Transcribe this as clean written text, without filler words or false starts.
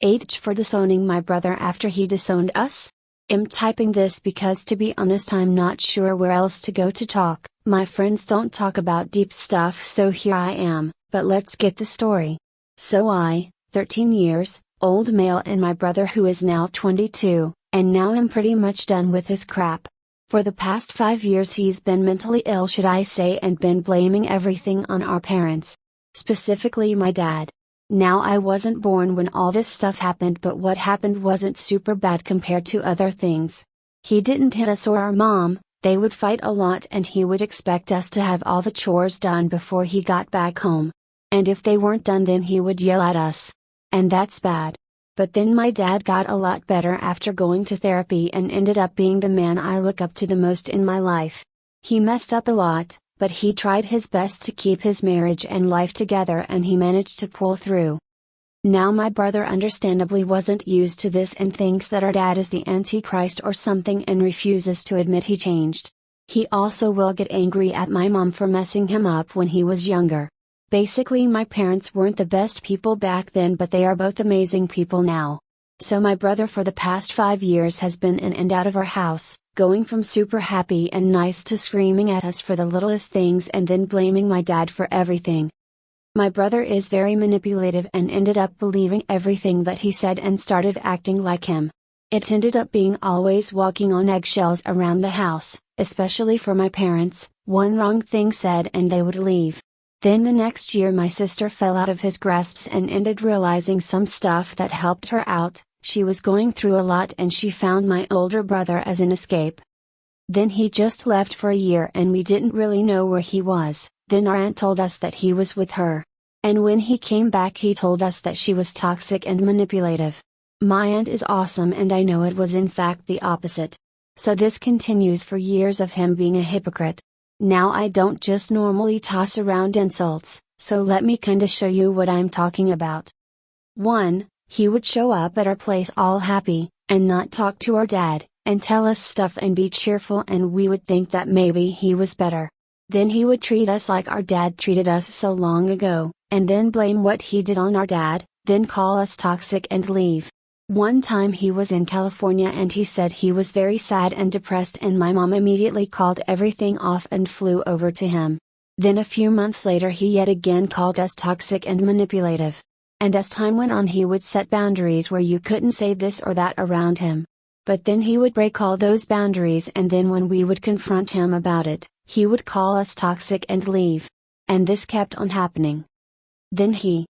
AITJ for disowning my brother after he disowned us? I'm typing this because, to be honest, I'm not sure where else to go to talk. My friends don't talk about deep stuff, so here I am, but let's get the story. So 13 years, old male, and my brother, who is now 22, and now I'm pretty much done with his crap. For the past 5 years he's been mentally ill, should I say, and been blaming everything on our parents. Specifically my dad. Now, I wasn't born when all this stuff happened, but what happened wasn't super bad compared to other things. He didn't hit us or our mom. They would fight a lot, and he would expect us to have all the chores done before he got back home. And if they weren't done, then he would yell at us. And that's bad. But then my dad got a lot better after going to therapy and ended up being the man I look up to the most in my life. He messed up a lot, but he tried his best to keep his marriage and life together, and he managed to pull through. Now, my brother understandably wasn't used to this and thinks that our dad is the Antichrist or something and refuses to admit he changed. He also will get angry at my mom for messing him up when he was younger. Basically, my parents weren't the best people back then, but they are both amazing people now. So my brother for the past 5 years has been in and out of our house, going from super happy and nice to screaming at us for the littlest things and then blaming my dad for everything. My brother is very manipulative and ended up believing everything that he said and started acting like him. It ended up being always walking on eggshells around the house, especially for my parents. One wrong thing said and they would leave. Then the next year my sister fell out of his grasps and ended realizing some stuff that helped her out. She was going through a lot and she found my older brother as an escape. Then he just left for a year and we didn't really know where he was. Then our aunt told us that he was with her. And when he came back, he told us that she was toxic and manipulative. My aunt is awesome, and I know it was in fact the opposite. So this continues for years of him being a hypocrite. Now, I don't just normally toss around insults, so let me kinda show you what I'm talking about. 1. He would show up at our place all happy, and not talk to our dad, and tell us stuff and be cheerful, and we would think that maybe he was better. Then he would treat us like our dad treated us so long ago, and then blame what he did on our dad, then call us toxic and leave. One time he was in California and he said he was very sad and depressed, and my mom immediately called everything off and flew over to him. Then a few months later he yet again called us toxic and manipulative. And as time went on, he would set boundaries where you couldn't say this or that around him. But then he would break all those boundaries, and then when we would confront him about it, he would call us toxic and leave. And this kept on happening. Then he